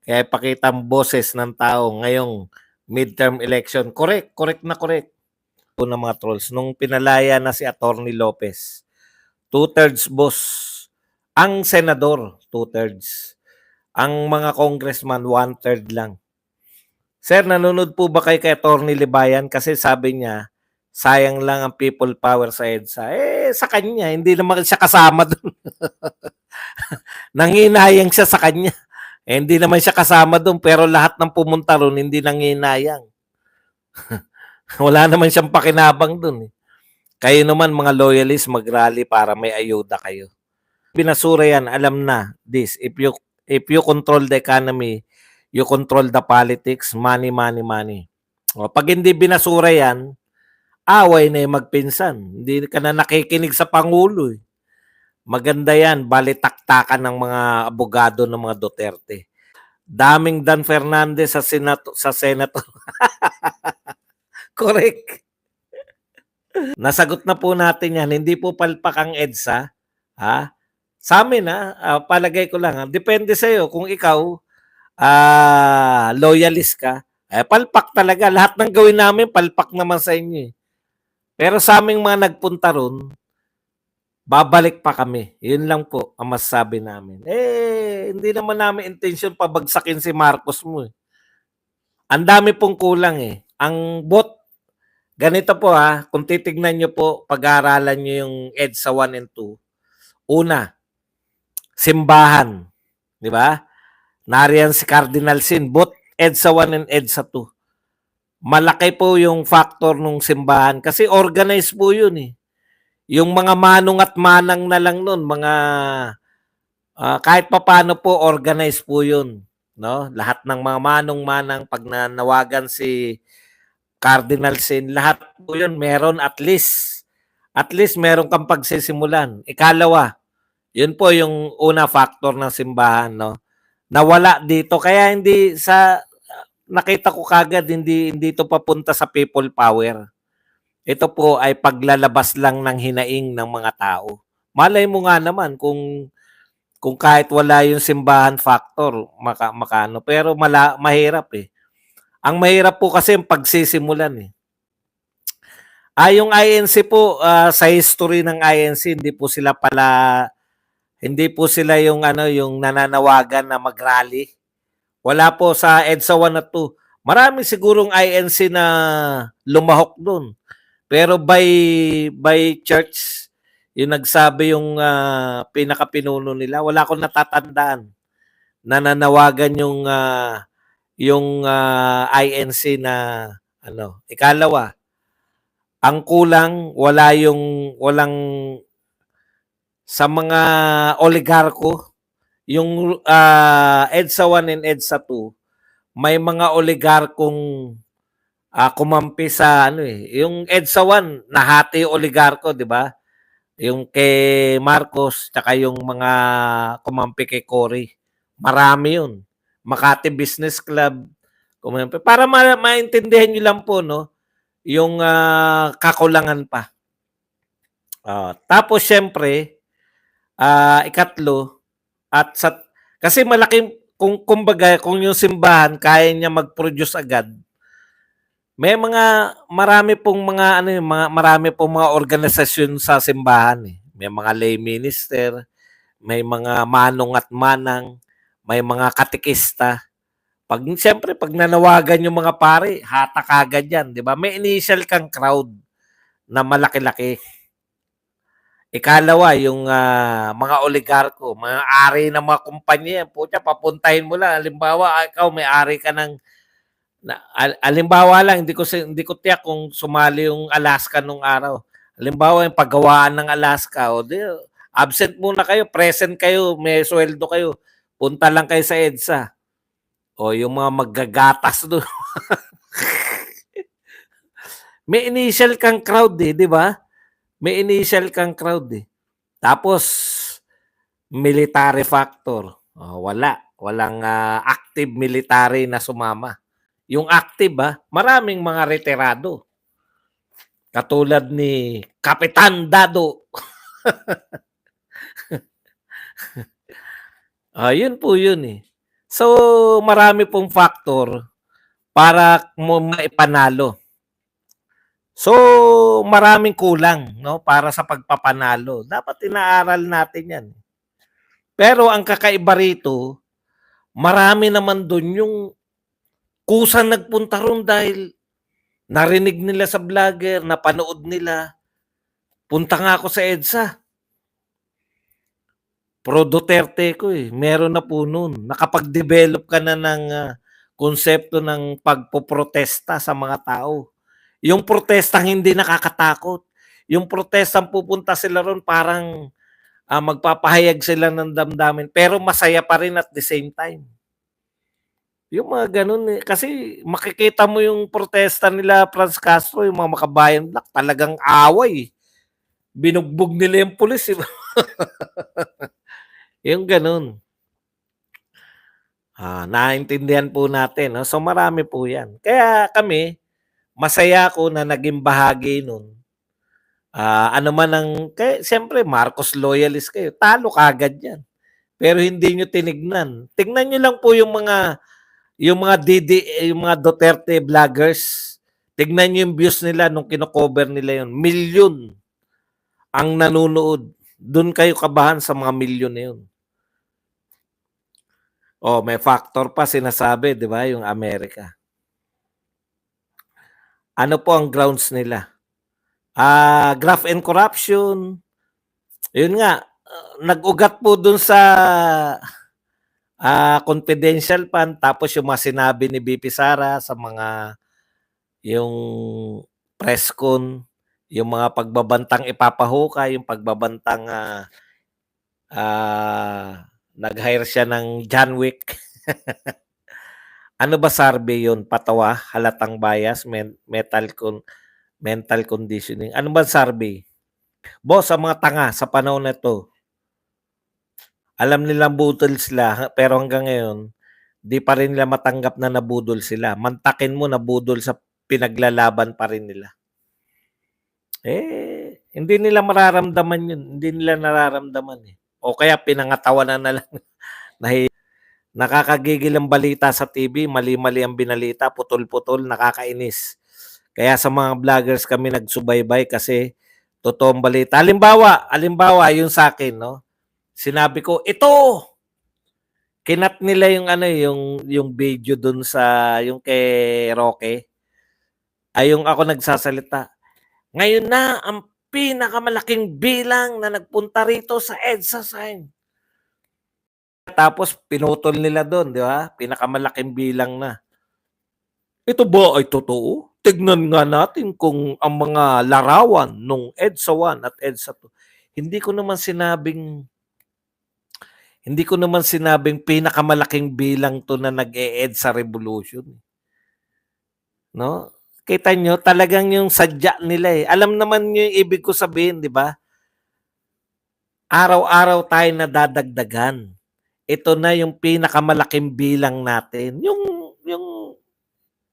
Kaya ipakita ang boses ng tao ngayong midterm election. Correct, correct na correct po ng mga trolls. Nung pinalaya na si Attorney Lopez, two-thirds boss. Ang senador, two-thirds. Ang mga congressman, one-third lang. Sir, nanonood po ba kayo kay Attorney Libayan? Kasi sabi niya, sayang lang ang people power sa EDSA. Sa kanya, hindi naman siya kasama doon. Nanginayang siya sa kanya. Hindi naman siya kasama doon, pero lahat ng pumunta ron, hindi nanginayang. Wala naman siyang pakinabang doon. Kayo naman, mga loyalists, mag-rally para may ayuda kayo. Binasura yan, alam na this. If you control the economy, you control the politics, money, money, money. O, pag hindi binasura yan, away na yung magpinsan. Hindi ka na nakikinig sa Pangulo. Maganda yan, balitaktakan ng mga abogado ng mga Duterte. Daming Dan Fernandez sa Senator. Correct. Nasagot na po natin yan. Hindi po palpak ang EDSA. Ha? Sa amin, palagay ko lang. Depende sa iyo kung ikaw loyalist ka. Palpak talaga. Lahat ng gawin namin, palpak naman sa inyo. Pero sa aming mga nagpunta ron, babalik pa kami. Yun lang po ang masasabi namin. Hindi naman namin intention pabagsakin si Marcos mo. Ang dami pong kulang Ang ganito po kung titignan nyo po, pag-aaralan nyo yung EDSA 1 and 2. Una, simbahan. Di ba? Nariyan si Cardinal Sin, both EDSA 1 and EDSA 2. Malaki po yung factor ng simbahan kasi organized po yun Yung mga manong at manang na lang nun, mga kahit papaano po organized po yun. No? Lahat ng mga manong-manang pag nanawagan si Cardinal Sin, lahat po yun meron at least meron kang pagsisimulan. Ikalawa, yun po yung una factor ng simbahan, no? Nawala dito kaya hindi sa nakita ko kagad hindi ito papunta sa people power. Ito po ay paglalabas lang ng hinaing ng mga tao. Malay mo nga naman kung kahit wala yung simbahan factor, makano. Pero mahirap Ang mahirap po kasi yung pagsisimulan yung INC po, sa history ng INC, hindi po sila yung yung nananawagan na mag-rally. Wala po sa EDSA 1 at 2. Marami sigurong INC na lumahok doon. Pero by church, yung nagsabi yung pinakapinuno nila, wala akong natatandaan. Nananawagan yung INC na Ikalawa, ang kulang walang sa mga oligarko, yung EDSA 1 and EDSA 2, may mga oligarkong kumampi sa yung EDSA 1 nahati oligarko, di ba? Yung kay Marcos tsaka yung mga kumampi kay Cory. Marami yun. Makati Business Club kumampi. Para maintindihan niyo lang po yung kakulangan pa. Tapos syempre, ikatlo, kasi malaking kumbaga kung yung simbahan kaya niya mag-produce agad, marami pong mga organisasyon sa simbahan May mga lay minister, may mga manong at manang, may mga katikista. Siyempre, pag nanawagan yung mga pare, hatak agad yan, di ba? May initial kang crowd na malaki-laki. Ikalawa, yung mga oligarko, mga ari ng mga kumpanya, papuntahin mo lang. Halimbawa, ikaw may ari ka ng halimbawa lang, hindi ko tiyak kung sumali yung Alaska nung araw. Halimbawa, yung paggawaan ng Alaska, absent muna kayo, present kayo, may sweldo kayo. Punta lang kayo sa EDSA. O yung mga maggagatas doon. May initial kang crowd di ba? May initial kang crowd Tapos, military factor. Walang active military na sumama. Yung active maraming mga retirado. Katulad ni Kapitan Dado. Yun po yun So, marami pong factor para mo maipanalo. So, maraming kulang, no, para sa pagpapanalo. Dapat inaaral natin 'yan. Pero ang kakaiba rito, marami naman do'n yung kusang nagpunta ro'n dahil narinig nila sa vlogger, napanood nila, "Punta nga ako sa EDSA, pro Duterte ko, eh." Meron na po no'n. Nakapag-develop ka na ng, konsepto ng pagpoprotesta sa mga tao. Yung protestang hindi nakakatakot. Yung protestang pupunta sila ro'n parang, magpapahayag sila ng damdamin pero masaya pa rin at the same time. Yung mga gano'n, eh. Kasi makikita mo yung protesta nila Franz Castro, yung mga Makabayan Black talagang away, eh. Binugbog nila yung pulis, eh. Yung gano'n. Naintindihan po natin, 'no. So, marami po 'yan. Kaya kami, masaya ako na naging bahagi nun. Ano man ang siyempre Marcos loyalist kayo, talo kaagad 'yan. Pero hindi niyo tinignan. Tignan niyo lang po yung mga Duterte vloggers. Tignan niyo yung views nila nung kino-cover nila yun, milyon ang nanonood. Dun kayo kabahan sa mga milyon na yun. Oh, may factor pa sinasabi, 'di ba, yung Amerika. Ano po ang grounds nila? Graft and corruption. Yun nga, nag-ugat po dun sa confidential fund tapos yung mga sinabi ni VP Sara sa mga yung press con, yung mga pagbabantang ipapahukay, yung pagbabantang nag-hire siya ng John Wick. Ano ba survey yun? Patawa, halatang bias, mental conditioning. Ano ba survey? Boss, sa mga tanga sa panahon na ito, alam nilang budol sila pero hanggang ngayon, di pa rin nila matanggap na nabudol sila. Mantakin mo nabudol sa pinaglalaban pa rin nila. Hindi nila mararamdaman yun. Hindi nila nararamdaman eh. O kaya pinangatawanan na lang. Nakakagigil ang balita sa TV, mali-mali ang binalita, putol-putol, nakakainis. Kaya sa mga vloggers kami nagsubaybay kasi totoong balita. Halimbawa yung sa akin, no? Sinabi ko, ito! Kinat nila yung yung video dun sa yung kay Roque. Ay yung ako nagsasalita. Ngayon na ang pinakamalaking bilang na nagpunta rito sa EDSA sign. Tapos pinutol nila doon, di ba? Pinakamalaking bilang na. Ito ba ay totoo? Tignan nga natin kung ang mga larawan nung EDSA 1 at EDSA 2. Hindi ko naman sinabing pinakamalaking bilang to na nag-e-EDSA revolution. No? Kita nyo, talagang yung sadya nila eh. Alam naman nyo yung ibig ko sabihin, di ba? Araw-araw tayo nadadagdagan. Ito na yung pinakamalaking bilang natin. Yung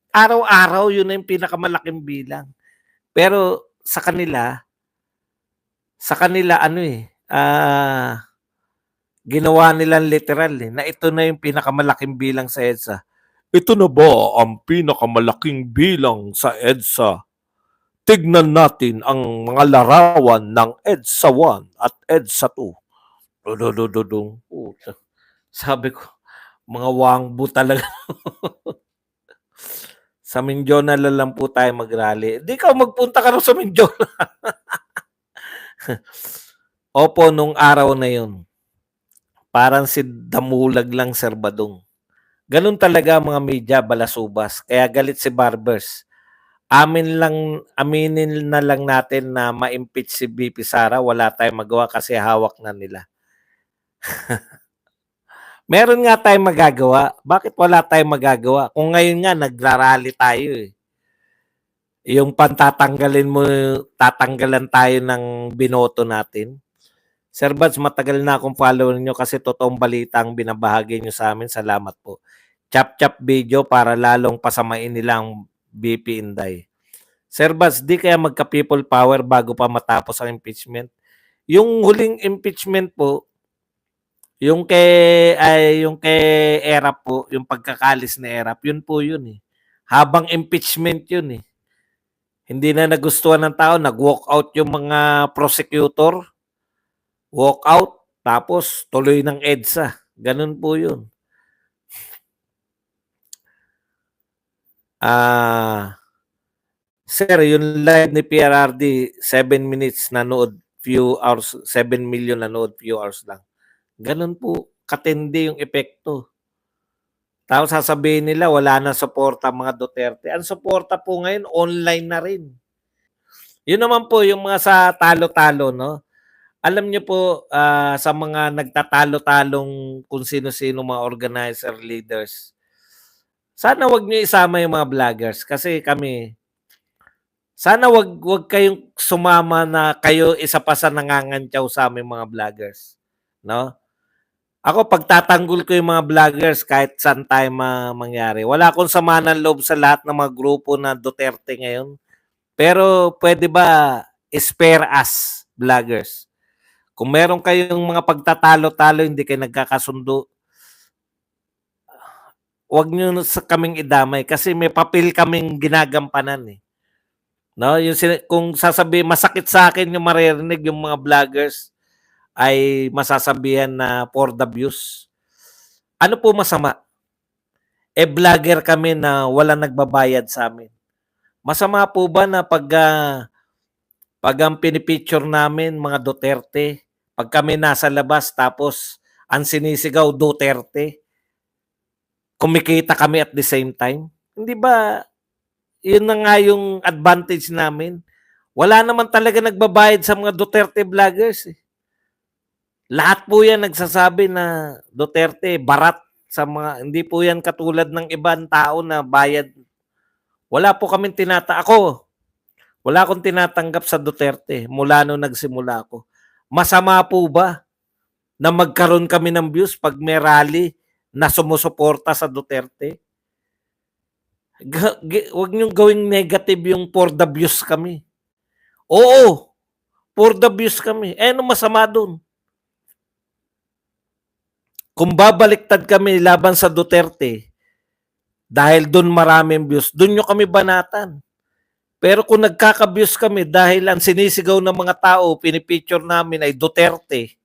araw-araw, yun na yung pinakamalaking bilang. Pero sa kanila ginawa nilang literal eh, na ito na yung pinakamalaking bilang sa EDSA. Ito na ba ang pinakamalaking bilang sa EDSA? Tignan natin ang mga larawan ng EDSA 1 at EDSA 2. Dududududung. Sabi ko, mga wangbu talaga. Sa Mindona lang po tayo mag-rally. Di ka magpunta ka rin sa Mindona. Opo, nung araw na yun, parang si Damulag lang Serbadong. Ganun talaga mga media, balasubas. Kaya galit si Barbers. Aminin na lang natin na ma-impeach si VP Sara, wala tayong magawa kasi hawak na nila. Meron nga tayong magagawa. Bakit wala tayong magagawa? Kung ngayon nga nagrarally tayo eh. Yung tatanggalan tayo ng binoto natin. Sir Bads, matagal na akong follower nyo kasi totoong balita ang binabahagi nyo sa amin. Salamat po. Chap-chap video para lalong pasamain nilang BP Inday. Sir Bads, di kaya magka-people power bago pa matapos ang impeachment? Yung huling impeachment po, Yung kay Erap po, yung pagkakalis ni Erap, yun po yun eh. Habang impeachment yun eh. Hindi na nagustuhan ng tao, nag-walk out yung mga prosecutor, walk out, tapos tuloy ng EDSA. Ganun po yun. Sir, yung live ni PRRD, 7 minutes nanood, few hours, 7 million nanood, few hours lang. Ganun po, katindi yung epekto. Tapos sasabihin nila, wala na suporta mga Duterte. Ang suporta po ngayon, online na rin. Yun naman po yung mga sa talo-talo, no? Alam niyo po, sa mga nagtatalo-talong kung sino-sino mga organizer leaders, sana wag niyo isama yung mga vloggers kasi kami, sana wag kayong sumama na kayo isa pa sa nangangantyaw sa aming mga vloggers, no? Ako pagtatanggol ko yung mga vloggers kahit saan tayo mangyari. Wala akong sama ng loob sa lahat ng mga grupo na Duterte ngayon. Pero pwede ba spare us vloggers? Kung meron kayong mga pagtatalo-talo, hindi kayo nagkakasundo, wag niyo sa kaming idamay kasi may papel kaming ginagampanan eh. No, kung sasabi masakit sa akin yung maririnig yung mga vloggers ay masasabihan na for the views. Ano po masama? Vlogger kami na walang nagbabayad sa amin. Masama po ba na pag ang pinipicture namin mga Duterte, pag kami nasa labas tapos ang sinisigaw Duterte, kumikita kami at the same time? Hindi ba yun na nga yung advantage namin? Wala naman talaga nagbabayad sa mga Duterte vloggers eh. Lahat po yan nagsasabi na Duterte, barat sa mga, hindi po yan katulad ng ibang tao na bayad. Wala po kaming wala akong tinatanggap sa Duterte mula nung nagsimula ako. Masama po ba na magkaroon kami ng views pag may rally na sumusuporta sa Duterte? Huwag niyong gawing negative yung for the views kami. Oo, for the views kami. Ano masama doon? Kung babaliktad kami laban sa Duterte, dahil doon maraming views, doon nyo kami banatan. Pero kung nagkaka-views kami dahil ang sinisigaw ng mga tao, pinipicture namin ay Duterte,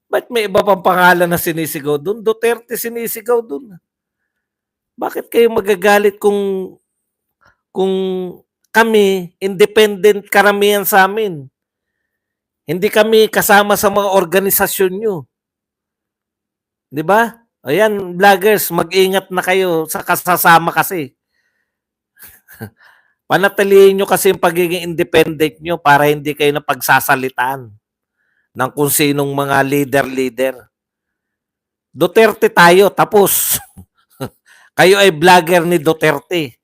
ba't may iba pang pangalan na sinisigaw doon? Duterte sinisigaw doon. Bakit kayo magagalit kung kami, independent karamihan sa amin? Hindi kami kasama sa mga organisasyon nyo. Di ba? Ayan, vloggers, mag-ingat na kayo sa kasasama kasi. Panatilihin nyo kasi yung pagiging independent nyo para hindi kayo napagsasalitaan ng kung sinong mga leader-leader. Duterte tayo, tapos. Kayo ay vlogger ni Duterte.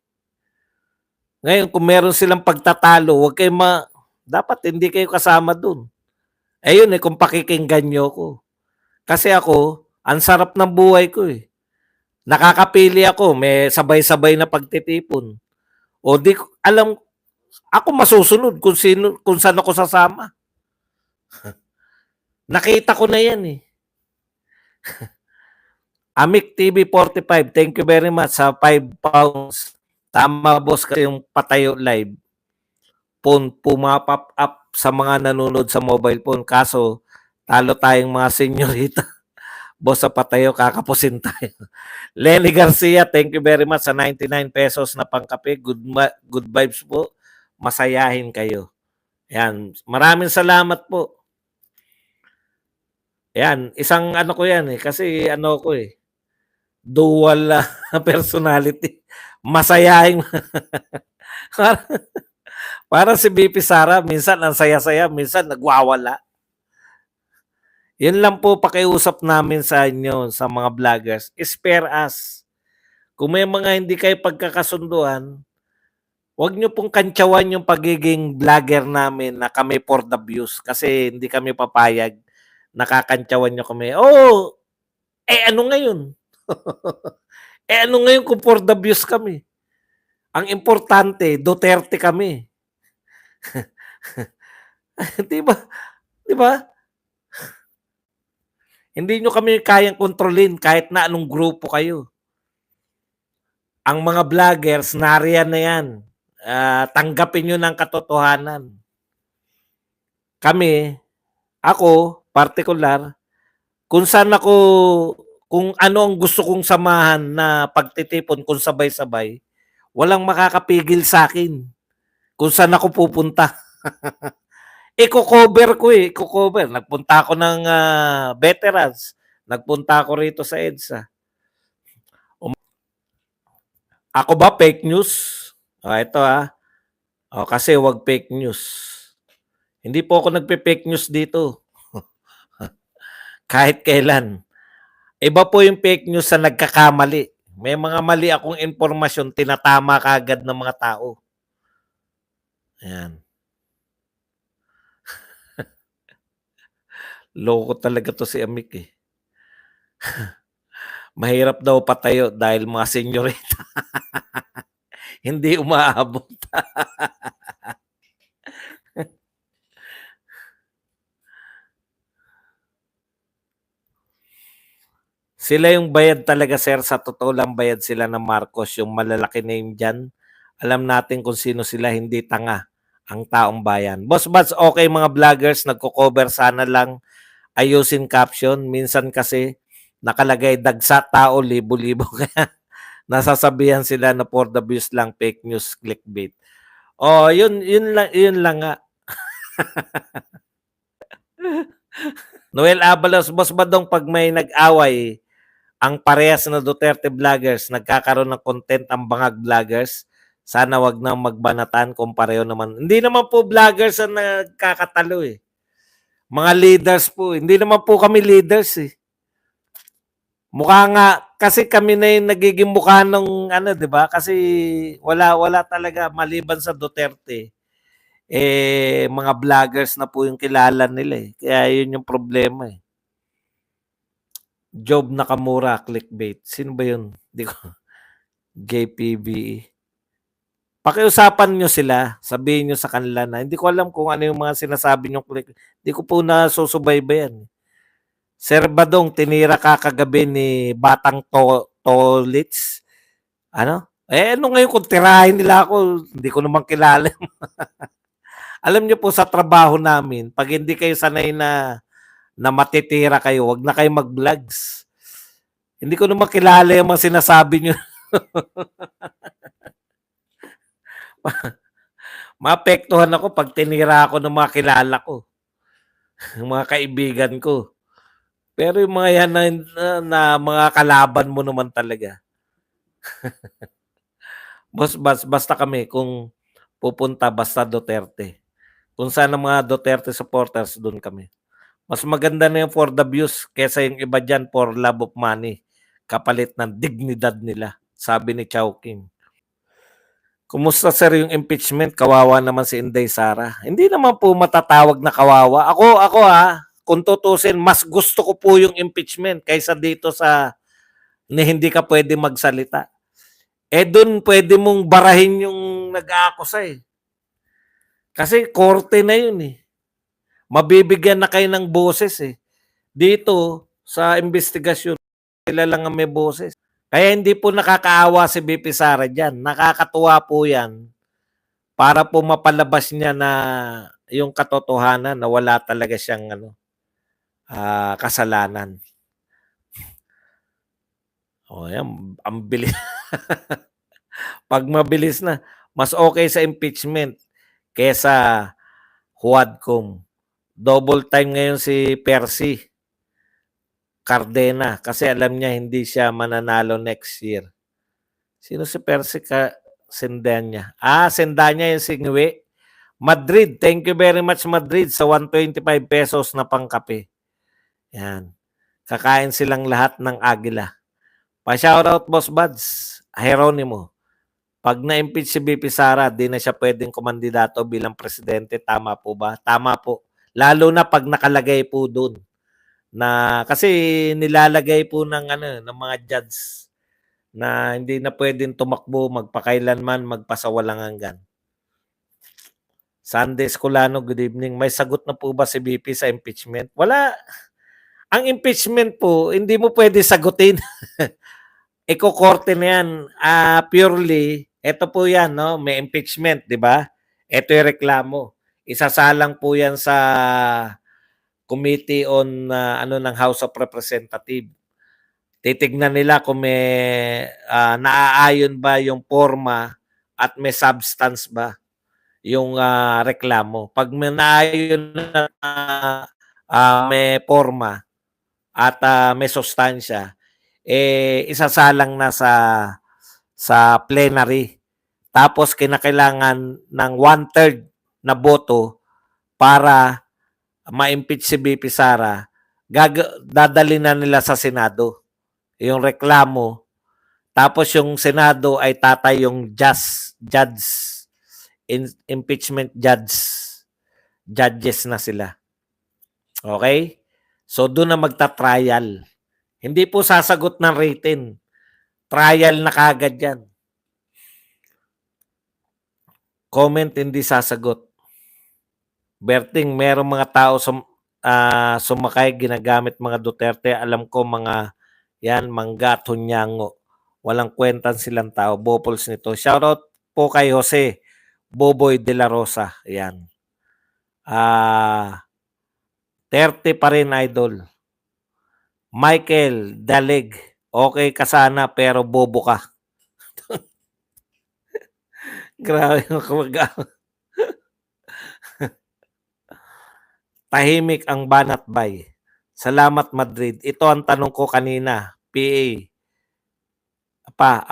Ngayon, kung meron silang pagtatalo, huwag kayo dapat hindi kayo kasama dun. Ayun kung pakikinggan nyo ko. Kasi ako, ang sarap ng buhay ko eh. Nakakapili ako, may sabay-sabay na pagtitipon. O di alam, ako masusunod kung saan ako sasama. Nakita ko na yan eh. Amik TV 45, thank you very much sa 5 pounds. Tama boss kasi yung patayo live. Pumapop up sa mga nanonood sa mobile phone. Kaso, talo tayong mga senyorita. Boss sa patayo, kakapusin tayo. Lenny Garcia, thank you very much sa 99 pesos na pangkape. Good vibes po. Masayahin kayo. Yan. Maraming salamat po. Yan. Isang ano ko yan eh. Kasi ano ko eh. Dual personality. Masayahin. Para si BP Sara, minsan ang saya-saya, minsan nagwawala. Yan lang po pakiusap namin sa inyo, sa mga vloggers. Spare us. Kung may mga hindi kayo pagkakasunduan, huwag nyo pong kantsawan yung pagiging vlogger namin na kami for the views kasi hindi kami papayag. Nakakantsawan nyo kami. Oh, ano ngayon? Ano ngayon kung for the views kami? Ang importante, Duterte kami. Di ba? Di ba? Hindi nyo kami kayang kontrolin kahit na anong grupo kayo. Ang mga vloggers, nariyan na yan. Tanggapin nyo ng katotohanan. Kami, ako, partikular, kung saan ako, kung ano ang gusto kong samahan na pagtitipon kung sabay-sabay, walang makakapigil sa akin kung saan ako pupunta. Iko-cover ko eh, iko-cover. Nagpunta ako ng veterans. Nagpunta ako rito sa EDSA. Ako ba fake news? Ito kasi wag fake news. Hindi po ako nagpe-fake news dito. Kahit kailan. Iba po yung fake news sa nagkakamali. May mga mali akong impormasyon, tinatama kaagad ng mga tao. Ayan. Loko talaga to si Amik eh. Mahirap daw patayo dahil mga senyorita. Hindi umaabot. Sila yung bayad talaga, sir. Sa totoo lang, bayad sila ng Marcos. Yung malalaki name dyan. Alam natin kung sino sila, hindi tanga ang taong bayan. Boss Bats, okay mga vloggers, nagko-cover, sana lang ayusin caption. Minsan kasi nakalagay dagsa tao, libo-libo. Kaya nasasabihan sila na for the views lang, fake news, clickbait. Oh, yun lang nga. Noel Abalos, Boss Badong, pag may nag-away, ang parehas na Duterte vloggers, nagkakaroon ng content ang bangag vloggers, sana wag na magbanatan kung pareho naman. Hindi naman po vloggers ang nagkakatalo eh. Mga leaders po. Hindi naman po kami leaders eh. Mukha nga, kasi kami na yung nagiging mukha ng di ba? Kasi wala talaga maliban sa Duterte. Mga vloggers na po yung kilala nila eh. Kaya yun yung problema eh. Job Nakamura, clickbait. Sino ba yun? Hindi ko. JPBE. Pakiusapan nyo sila. Sabihin nyo sa kanila na hindi ko alam kung ano yung mga sinasabi nyo click. Hindi ko po nasusubaybayan. Sir Badong, tinira ka kagabi ni Batang Tolits. Ano? Ano ngayon kung tirahin nila ako? Hindi ko naman kilala. Alam nyo po sa trabaho namin, pag hindi kayo sanay na matitira kayo, wag na kayo mag-vlogs. Hindi ko naman kilala yung mga sinasabi nyo. Maapektuhan ako pag tinira ako ng mga kilala ko. Yung mga kaibigan ko. Pero yung mga yan na mga kalaban mo naman talaga. Basta kami kung pupunta, basta Duterte. Kung saan ang mga Duterte supporters, doon kami. Mas maganda na yung for the views kesa yung iba dyan for love of money. Kapalit ng dignidad nila, sabi ni Chowking. Kumusta sir yung impeachment? Kawawa naman si Inday Sara. Hindi naman po matatawag na kawawa. Ako kung tutusin, mas gusto ko po yung impeachment kaysa dito sa na hindi ka pwede magsalita. Doon pwede mong barahin yung nag-aakusa eh. Kasi korte na yun eh. Mabibigyan na kayo ng boses eh. Dito, sa investigasyon, sila lang ang may boses. Kaya hindi po nakakaawa si BP Sara dyan. Nakakatuwa po yan para po mapalabas niya na yung katotohanan na wala talaga siyang kasalanan. Yan, ang bilis. Pag mabilis na, mas okay sa impeachment kesa Huadcom. Double time ngayon si Percy Cardena kasi alam niya hindi siya mananalo next year. Sino si Percy Sendanya? Sendanya yung singwi. Madrid, thank you very much Madrid sa 125 pesos na pangkape. Yan. Kakain silang lahat ng agila. Pa-shoutout Boss Buds, Jeronimo. Pag na-impeach si BP Sara, di na siya pwedeng kumandidato bilang presidente. Tama po ba? Tama po. Lalo na pag nakalagay po doon. Na kasi nilalagay po ng ng mga judge na hindi na pwedeng tumakbo magpakailanman, magpasawalang hanggan. Sunday Escolano, good evening. May sagot na po ba si BP sa impeachment? Wala. Ang impeachment po, hindi mo pwede sagutin. Iko-korte na yan. Purely, ito po yan, no? May impeachment, di ba? Ito yung reklamo. Isasalang po yan sa Committee on ng House of Representatives. Titignan nila kung may naaayon ba yung forma at may substance ba yung reklamo. Pag may naayon na may forma at may sustansya, isasalang na sa plenary. Tapos kinakailangan ng 1/3 na boto para ma-impeach si BP Sara. Dadali na nila sa Senado yung reklamo. Tapos yung Senado ay tatay yung impeachment judges na sila. Okay? So doon na magta-trial. Hindi po sasagot ng written. Trial na kagad yan. Comment hindi sasagot. Berting, merong mga tao sumakay, ginagamit mga Duterte. Alam ko mga yan, mangga at hunyango. Walang kwentan silang tao. Bopols nito. Shoutout po kay Jose Boboy de la Rosa. Yan. 30 pa rin, idol. Michael Dalig. Okay ka sana pero bobo ka. Grabe yung kamag-anak. Tahimik ang banat bay. Salamat Madrid. Ito ang tanong ko kanina. PA.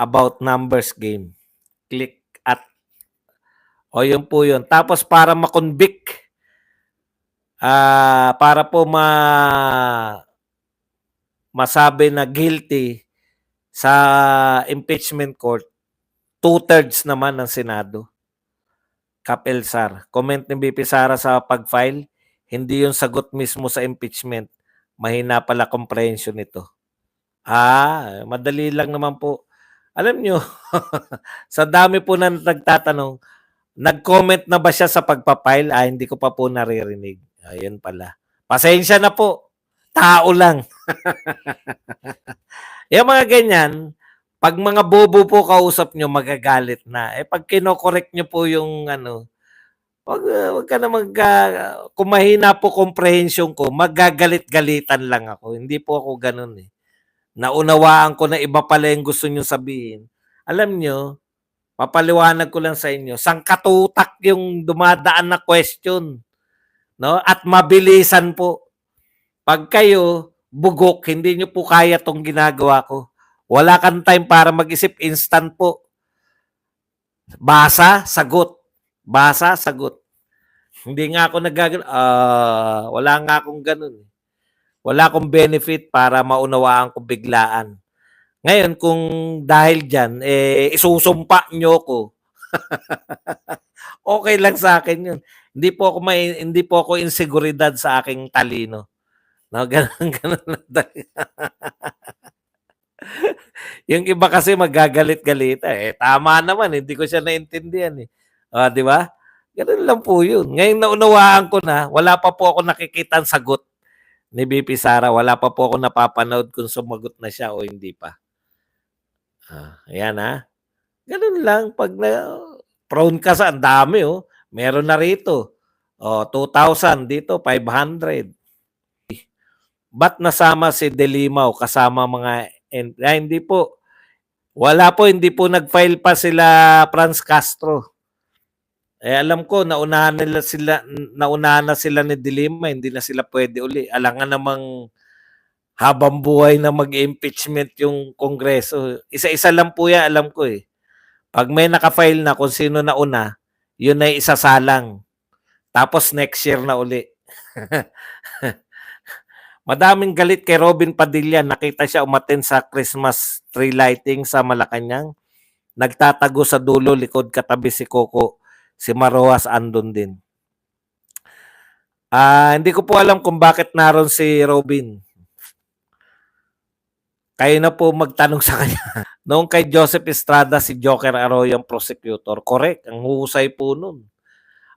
About numbers game. Click at. O yun po yun. Tapos para makonvict. Para po masabi na guilty sa impeachment court. 2/3 naman ng Senado. Kapelsar. Comment ni BP Sara sa pag-file. Hindi yung sagot mismo sa impeachment. Mahina pala comprehension nito. Madali lang naman po. Alam nyo, sa dami po na nagtatanong, nag-comment na ba siya sa pagpapile? Hindi ko pa po naririnig. Ayun pala. Pasensya na po. Tao lang. Yung mga ganyan, pag mga bobo po kausap nyo, magagalit na. Pag kinokorek nyo po yung wag ka na kung mahina po comprehension ko, magagalit-galitan lang ako. Hindi po ako ganun eh. Naunawaan ko na iba pala yung gusto nyo sabihin. Alam nyo, papaliwanag ko lang sa inyo, sangkatutak yung dumadaan na question. No? At mabilisan po. Pag kayo, bugok, hindi nyo po kaya tong ginagawa ko. Wala kang time para mag-isip, instant po. Basa, sagot. Basa, sagot. Hindi nga ako wala nga akong ganun. Wala akong benefit para maunawaan ko biglaan. Ngayon, kung dahil dyan, isusumpa nyo ko. Okay lang sa akin yun. Hindi po ako inseguridad sa aking talino. No, ganun lang talaga. Yung iba kasi magagalit-galita tama naman, hindi ko siya naintindihan di ba? Ganun lang po yun. Ngayon naunawaan ko na, wala pa po ako nakikitang sagot ni BP Sara. Wala pa po ako napapanood kung sumagot na siya o hindi pa. Ayan Ganun lang. Pag prone ka sa ang dami meron na rito. 2,000 dito, 500. Ba't nasama si Delimaw kasama mga hindi po. Wala po, hindi po nag-file pa sila Franz Castro. Alam ko naunahan na sila ni Dilima, hindi na sila pwede uli. Alangan namang habang buhay na mag-impeachment yung Kongreso. Isa-isa lang po yan, alam ko Pag may naka-file na kung sino nauna, yun ay isasalang. Tapos next year na uli. Madaming galit kay Robin Padilla. Nakita siya umattend sa Christmas tree lighting sa Malacanang. Nagtatago sa dulo, likod katabi si Coco. Si Maroas andun din. Hindi ko po alam kung bakit naroon si Robin. Kayo na po magtanong sa kanya. Noong kay Joseph Estrada, si Joker Arroyo ang prosecutor. Correct. Ang husay po nun.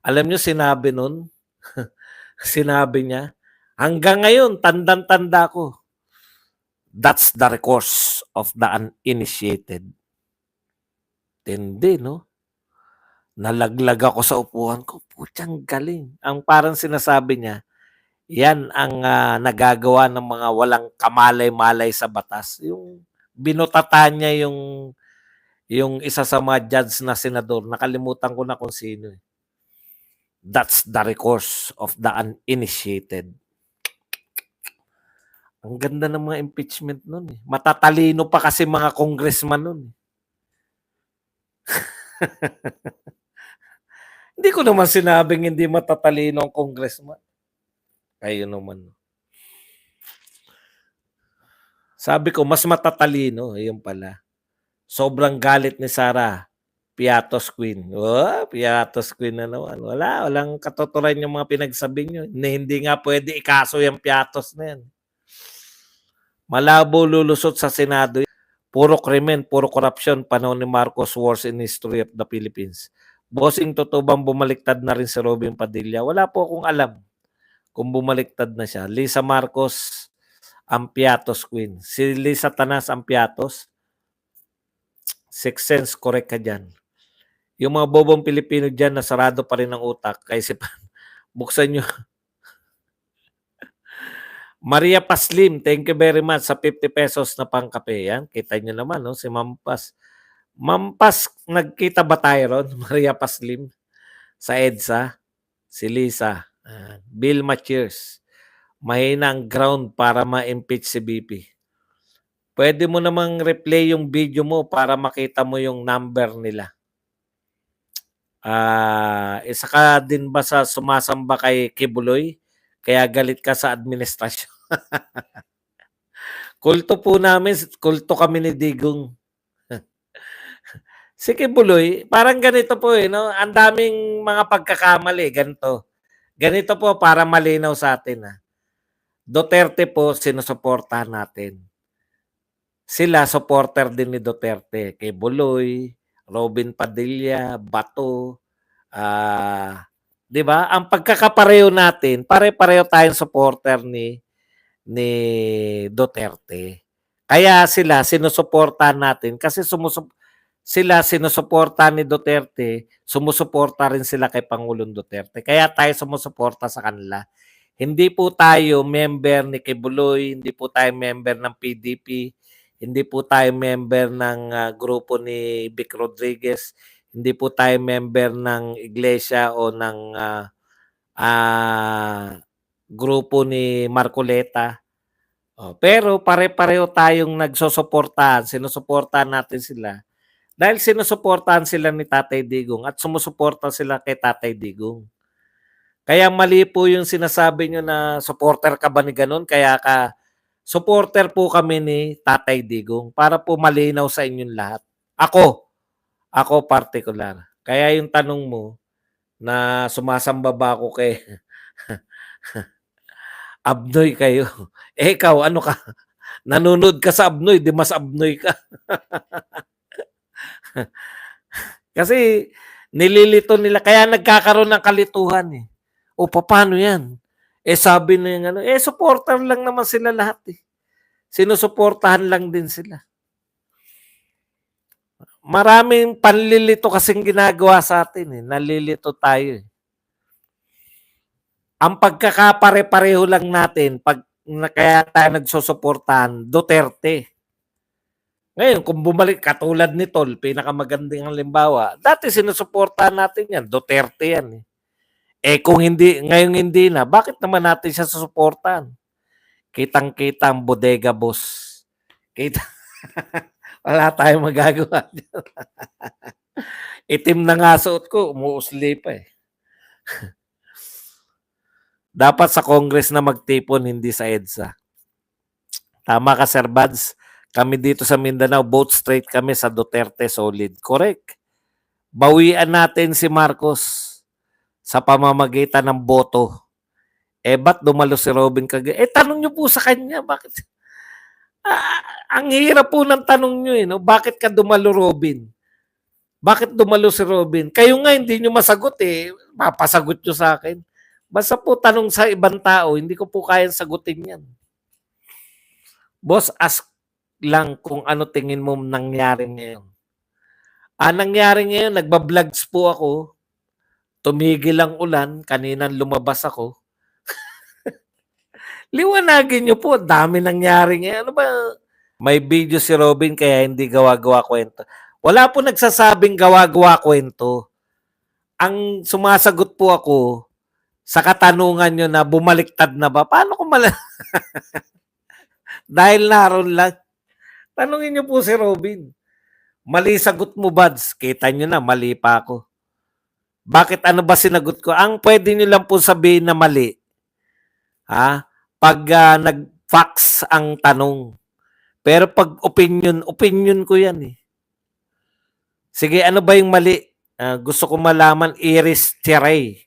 Alam nyo, sinabi nun, sinabi niya, Hanggang ngayon, tandang-tanda ko. That's the recourse of the uninitiated. Tindi, no? Nalaglag ako sa upuan ko. Putyang galing. Ang parang sinasabi niya, yan ang nagagawa ng mga walang kamalay-malay sa batas. Yung binutatan niya yung isa sa mga judge na senador. Nakalimutan ko na kung sino. That's the recourse of the uninitiated. Ang ganda ng mga impeachment nun. Matatalino pa kasi mga congressman nun. Hindi ko naman sinabing hindi matatalino ang congressman. Kayo naman. Sabi ko, mas matatalino. Ayun pala. Sobrang galit ni Sara. Piatos Queen. Oh, Piatos Queen na naman. Walang katotoran yung mga pinagsabi nyo. Hindi nga pwede ikaso yung Piatos na yan. Malabo lulusot sa Senado. Puro krimen, puro korupsyon. Panahon ni Marcos, worst in history of the Philippines. Bossing, totoo bang bumaliktad na rin si Robin Padilla? Wala po akong alam kung bumaliktad na siya. Lisa Marcos, ang Piatos Queen. Si Lisa Tanas, ang Piatos. Sixth sense, correct ka dyan. Yung mga bobong Pilipino dyan na sarado pa rin ang utak. Kasi buksan nyo. Maria Paslim, thank you very much sa 50 pesos na pangkape. Yan, kita nyo naman, no? Si Mampas. Mampas, nagkita ba tayo ron? Maria Paslim sa EDSA. Si Lisa. Bill Cheers. Mahina ang ground para ma-impeach si BP. Pwede mo namang replay yung video mo para makita mo yung number nila. Isa ka din ba sa sumasamba kay Kibuloy? Kaya galit ka sa administrasyon. Kulto po namin, kulto kami ni Digong. Si Kibuloy, parang ganito po no? Ang daming mga pagkakamali, ganito. Ganito po para malinaw sa atin. Duterte po, sinusuportahan natin. Sila, supporter din ni Duterte. Kibuloy, Robin Padilla, Bato, di ba? Ang pagkakapareho natin, pare-pareho tayong supporter ni Duterte. Kaya sila sinusuportahan natin kasi sila sinusuportahan ni Duterte, sumusuporta rin sila kay Pangulong Duterte. Kaya tayo sumusuporta sa kanila. Hindi po tayo member ni Kibuloy, hindi po tayo member ng PDP, hindi po tayo member ng grupo ni Vic Rodriguez, hindi po tayo member ng iglesia o ng grupo ni Marcoleta. Pero pare-pareho tayong nagsusuportahan, sinusuportahan natin sila. Dahil sinusuportahan sila ni Tatay Digong at sumusuporta sila kay Tatay Digong. Kaya mali po yung sinasabi nyo na supporter ka ba ni ganun? Kaya supporter po kami ni Tatay Digong para po malinaw sa inyong lahat. Ako particular. Kaya yung tanong mo na sumasamba ba ako kay Abnoy kayo. Ikaw, ano ka? Nanonood ka sa Abnoy, di mas Abnoy ka. Kasi nililito nila, kaya nagkakaroon ng kalituhan eh. O paano yan? Sabi na yung supporter lang naman sila lahat eh. Sinusuportahan lang din sila. Maraming panlilito kasing ginagawa sa atin eh. Nalilito tayo eh. Ang pagkakapare-pareho lang natin, kaya tayo nagsusuportahan, Duterte. Ngayon, kung bumalik katulad ni Tol, pinakamagandang halimbawa, dati sinusuportahan natin yan, Duterte yan. Kung hindi, ngayon hindi na, bakit naman natin siya susuportahan? Kitang-kita ang bodega boss. Wala tayong magagawa. Itim na nga suot ko, umuusli pa eh. Dapat sa Congress na magtipon, hindi sa EDSA. Tama ka, Sir Bads. Kami dito sa Mindanao, vote straight kami sa Duterte solid. Correct. Bawian natin si Marcos sa pamamagitan ng boto. Ba't dumalo si Robin Cagayan? Tanong nyo po sa kanya, bakit? Ang hirap po ng tanong nyo no? Bakit ka dumalo, Robin? Bakit dumalo si Robin? Kayo nga hindi nyo masagot eh. Papasagot nyo sa akin. Basta po tanong sa ibang tao, hindi ko po kayang sagutin yan. Boss, ask lang kung ano tingin mo nangyari ngayon. Nangyari ngayon, nagba-vlogs po ako. Tumigil ang ulan. Kanina lumabas ako. Liwanagin niyo po, dami nangyari ngayon. Ano ba? May video si Robin kaya hindi gawa-gawa kwento. Wala po nagsasabing gawa-gawa kwento. Ang sumasagot po ako sa katanungan nyo na bumaliktad na ba? Paano ko Dahil naroon lang. Tanungin niyo po si Robin. Mali sagot mo, Buds. Kita nyo na, mali pa ako. Bakit ano ba sinagot ko? Ang pwede nyo lang po sabihin na mali, pag nag-fax ang tanong. Pero pag opinion ko yan eh. Sige, ano ba yung mali? Gusto ko malaman, Iris Tiray.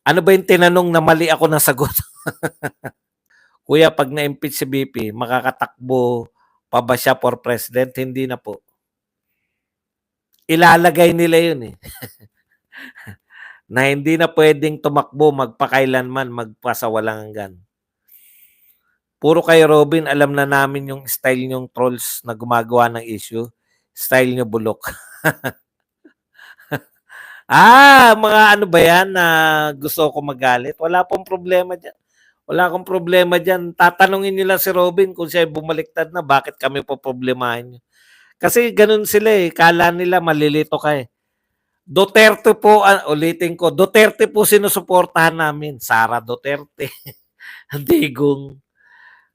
Ano ba yung tinanong na mali ako nasagot? Kuya, pag na-impeach si BP, makakatakbo pa ba siya for president? Hindi na po. Ilalagay nila yun eh. Na hindi na pwedeng tumakbo magpakailanman, magpasawalang hanggan. Puro kay Robin, alam na namin yung style nyong trolls na gumagawa ng issue. Style nyo bulok. Mga ano ba yan na gusto ko magalit? Wala pong problema dyan. Wala akong problema dyan. Tatanungin nyo lang si Robin kung siya bumaliktad na, bakit kami po problemahin nyo. Kasi ganun sila eh. Kala nila malilito ka eh. Duterte po, ulitin ko, Duterte po sinusuportahan namin. Sara Duterte. Digong.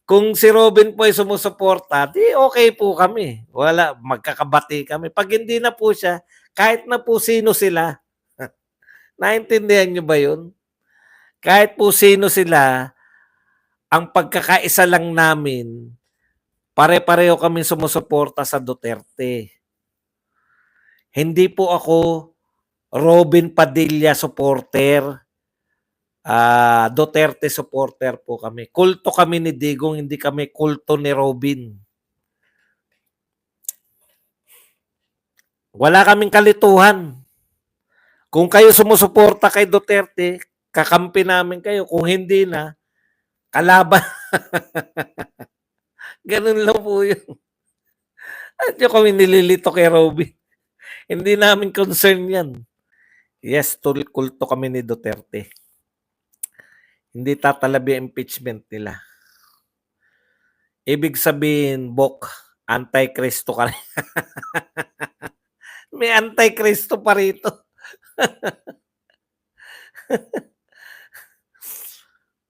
Kung si Robin po ay sumusuporta, di okay po kami. Wala, magkakabati kami. Pag hindi na po siya, kahit na po sino sila, naintindihan nyo ba yun? Kahit po sino sila, ang pagkakaisa lang namin, pare-pareho kami sumusuporta sa Duterte. Hindi po ako Robin Padilla supporter. Duterte supporter po kami. Kulto kami ni Digong, hindi kami kulto ni Robin. Wala kaming kalituhan. Kung kayo sumusuporta kay Duterte, kakampi namin kayo. Kung hindi na, kalaban. Ganun lang po yun. At yung kami nililito kay Robin. Hindi namin concern yan. Yes, kulto kami ni Duterte. Hindi tatalabi ang impeachment nila. Ibig sabihin, Bok, anti-Kristo ka rin. May anti-Kristo pa rito.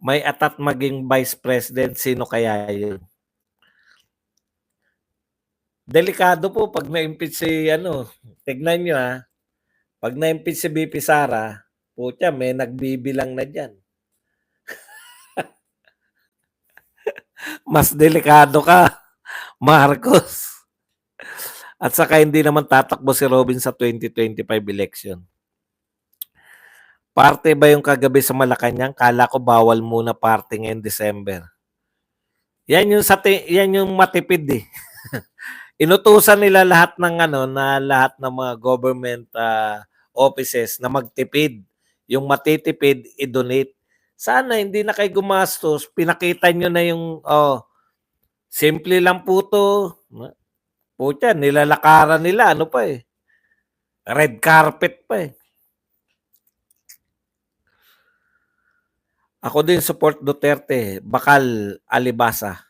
May atat maging vice president, sino kaya yun? Delikado po pag na-impeach si tignan nyo pag na-impeach si BP Sara, putya, may nagbibilang na dyan. Mas delikado ka, Marcos. At saka hindi naman tatakbo si Robin sa 2025 election. Parte ba yung kagabi sa Malacanang? Kala ko bawal muna parte ngayong December. Yan yung matipid eh. Inutusan nila lahat ng lahat ng mga government offices na magtipid. Yung matitipid, i-donate. Sana hindi na kayo gumastos, pinakita nyo na yung simple lang po to. Pucha, nilalakaran nila, ano pa eh. Red carpet pa eh. Ako din support Duterte, bakal alibasa.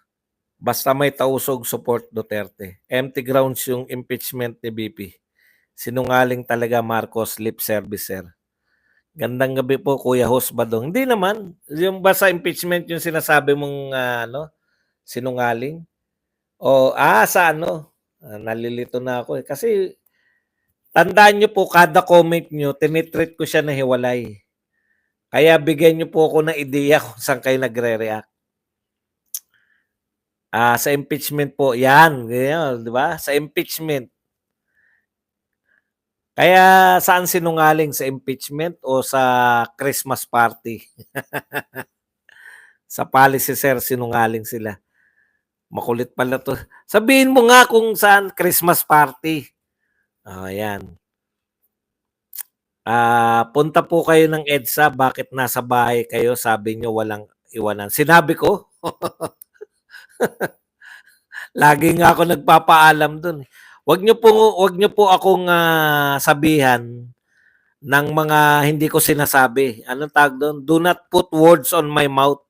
Basta may tausog support Duterte. Empty grounds yung impeachment ni BP. Sinungaling talaga Marcos, lip servicer. Gandang gabi po Kuya Host Badong. Hindi naman, yung basta impeachment yung sinasabi mong sinungaling. O nalilito na ako eh. Kasi tandaan nyo po kada comment nyo, tinitreat ko siya na hiwalay. Kaya bigyan nyo po ako ng ideya kung saan kayo nagre-react. Sa impeachment po, yan, di ba? Sa impeachment. Kaya saan sinungaling? Sa impeachment o sa Christmas party? Sa policy sir, sinungaling sila. Makulit pala to. Sabihin mo nga kung saan Christmas party. Yan. Punta po kayo ng EDSA, bakit nasa bahay kayo? Sabi niyo walang iwanan. Sinabi ko, lagi nga ako nagpapaalam dun. Wag niyo po akong sabihan ng mga hindi ko sinasabi. Anong tawag doon? Do not put words on my mouth.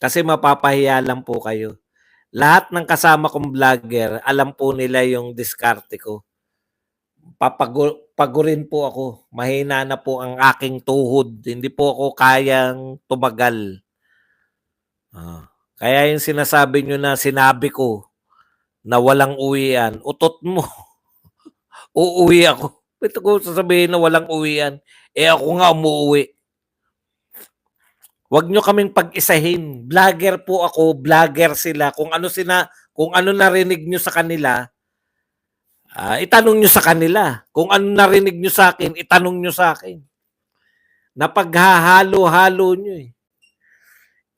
Kasi mapapahiya lang po kayo. Lahat ng kasama kong vlogger, alam po nila yung diskarte ko. Pagurin po ako. Mahina na po ang aking tuhod. Hindi po ako kayang tumagal. Kaya yung sinasabi nyo na sinabi ko na walang uwian, utot mo. Uuwi ako. Ito ko sasabihin na walang uwian. Ako nga umuwi. Huwag nyo kaming pag-isahin. Vlogger po ako, vlogger sila. Kung ano narinig nyo sa kanila, itanong nyo sa kanila. Kung ano narinig nyo sa akin, itanong nyo sa akin. Napaghahalo-halo nyo eh.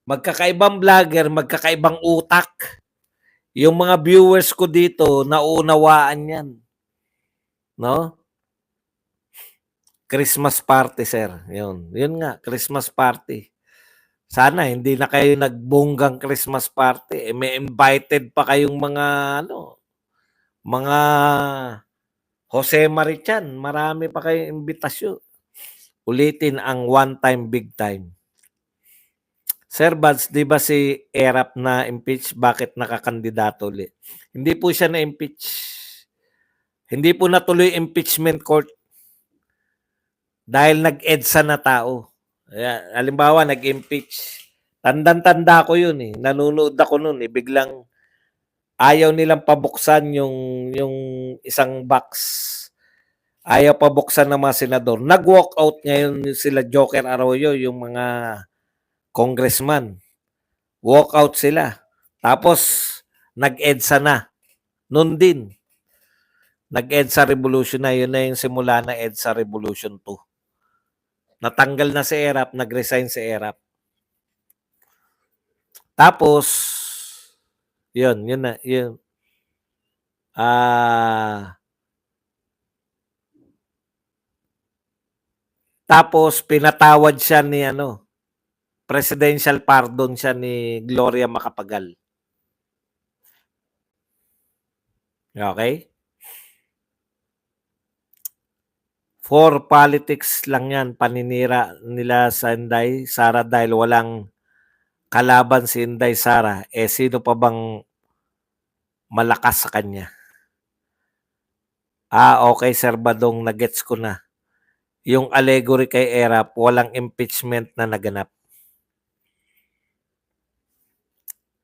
Magkakaibang vlogger, magkakaibang utak. Yung mga viewers ko dito, nauunawaan yan. No? Christmas party, sir. Yun nga, Christmas party. Sana hindi na kayo nagbonggang Christmas party. May invited pa kayong mga Jose Marichan. Marami pa kayong imbitasyon. Ulitin ang one time, big time. Sir Bads, di ba si Erap na impeach? Bakit nakakandidato ulit? Hindi po siya na-impeach. Hindi po natuloy impeachment court dahil nag-EDSA na tao. Halimbawa, nag-impeach. Tandang-tanda ko yun eh. Nanonood ako nun eh. Biglang ayaw nilang pabuksan yung isang box. Ayaw pabuksan ng mga senador. Nag-walk out ngayon sila Joker Arroyo, yung mga congressman. Walk out sila. Tapos, nag-EDSA na. Noon din. Nag-EDSA Revolution na. Yun na yung simula na EDSA Revolution 2. Natanggal na si Erap, nag-resign si Erap. Tapos, yun na, yun. Tapos, pinatawad siya ni presidential pardon siya ni Gloria Macapagal. Okay? For politics lang yan, paninira nila sa Inday Sara dahil walang kalaban si Inday Sara. Sino pa bang malakas sa kanya? Okay, Sir Badong, nagets ko na. Yung allegory kay Erap, walang impeachment na naganap.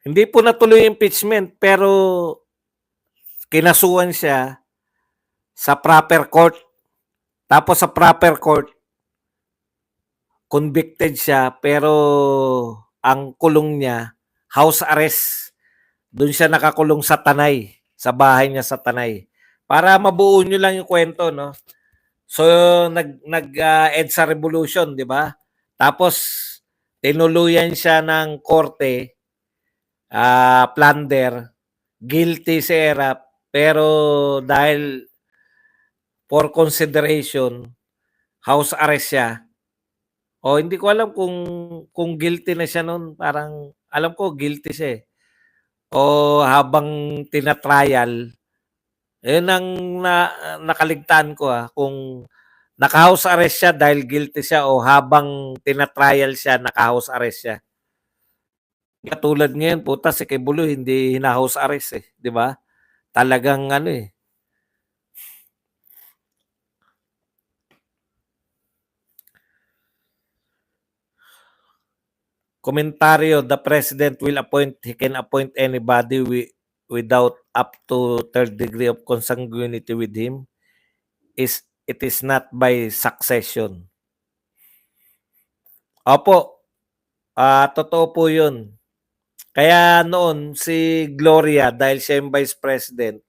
Hindi po natuloy impeachment, pero kinasuhan siya sa proper court. Tapos sa proper court, convicted siya, pero ang kulong niya, house arrest. Doon siya nakakulong sa Tanay, sa bahay niya sa Tanay. Para mabuo nyo lang yung kwento, no? So, EDSA Revolution, di ba? Tapos, tinuluyan siya ng korte, plunder, guilty si Erap, pero dahil for consideration, house arrest siya. Hindi ko alam kung guilty na siya noon. Parang, alam ko, guilty siya eh. Habang tinatrial, yun ang nakaligtaan ko kung naka-house arrest siya dahil guilty siya o habang tinatrial siya, naka-house arrest siya. Katulad ngayon, puta, si Kibulo hindi hina-house arrest eh. Di ba? Talagang Komentaryo, the president he can appoint anybody without up to third degree of consanguinity with him. It is not by succession. Opo, totoo po yun. Kaya noon, si Gloria, dahil siya yung vice president,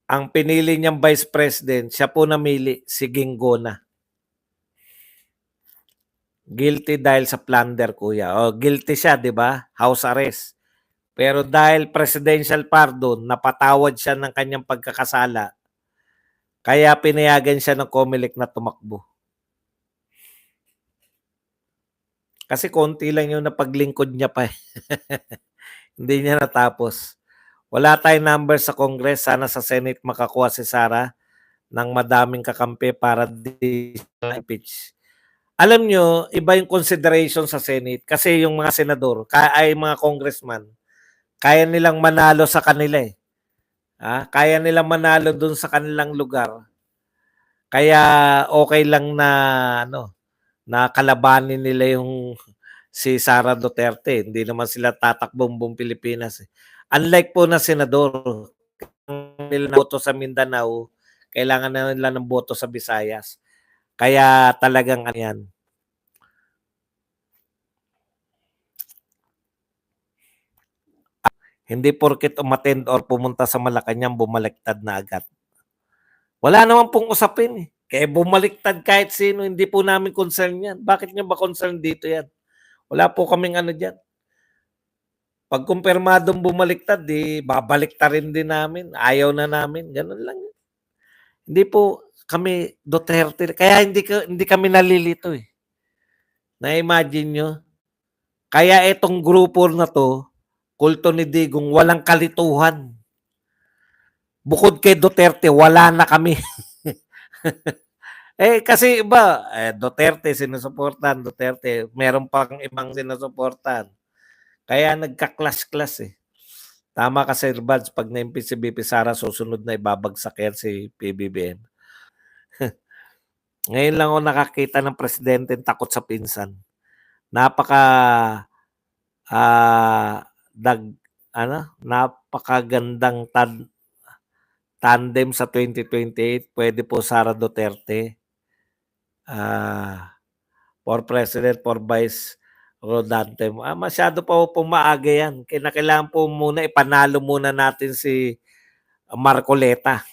ang pinili niyang vice president, siya po namili, si Ginggona. Guilty dahil sa plunder, kuya. Guilty siya, di ba? House arrest. Pero dahil presidential pardon, napatawad siya ng kanyang pagkakasala, Kaya pinayagan siya ng COMELEC na tumakbo. Kasi konti lang yung napaglingkod niya pa. Hindi niya natapos. Wala tayong number sa Congress. Sana sa Senate makakuha si Sara ng madaming kakampi para di-impeach. Alam nyo, iba yung consideration sa Senate kasi yung mga senador, ay mga congressman, kaya nilang manalo sa kanila eh. Kaya nilang manalo dun sa kanilang lugar. Kaya okay lang na na kalabanin nila yung si Sara Duterte. Hindi naman sila tatakbong buong Pilipinas. Unlike po na senador, nila ng boto sa Mindanao, kailangan na nila ng boto sa Visayas. Kaya talagang yan. Hindi porket umattend or pumunta sa Malacanang, bumaliktad na agad. Wala naman pong usapin eh. Kaya bumaliktad kahit sino, hindi po namin concern yan. Bakit nyo ba concern dito yan? Wala po kaming ano dyan. Pag kumpirmadong bumaliktad, di babaliktad rin din namin. Ayaw na namin. Ganun lang. Hindi po kami Duterte. Kaya hindi kami nalilito eh. Na-imagine nyo? Kaya itong grupo na to, kulto ni Digong, walang kalituhan. Bukod kay Duterte, wala na kami. Kasi iba, Duterte, sinusuportan, Duterte. Meron pang ibang sinusuportan. Kaya nagka-clash-clash eh. Tama ka, Sir Bads, pag na-impeach si BP Sara, susunod na ibabagsak yan si PBBM. Ngayon lang ako nakakita ng presidente takot sa pinsan. Napaka napakagandang tandem sa 2028. Pwede po Sara Duterte for president, for vice Rodante. Masyado pa po maaga yan. Kailangan po muna ipanalo muna natin si Marcoleta.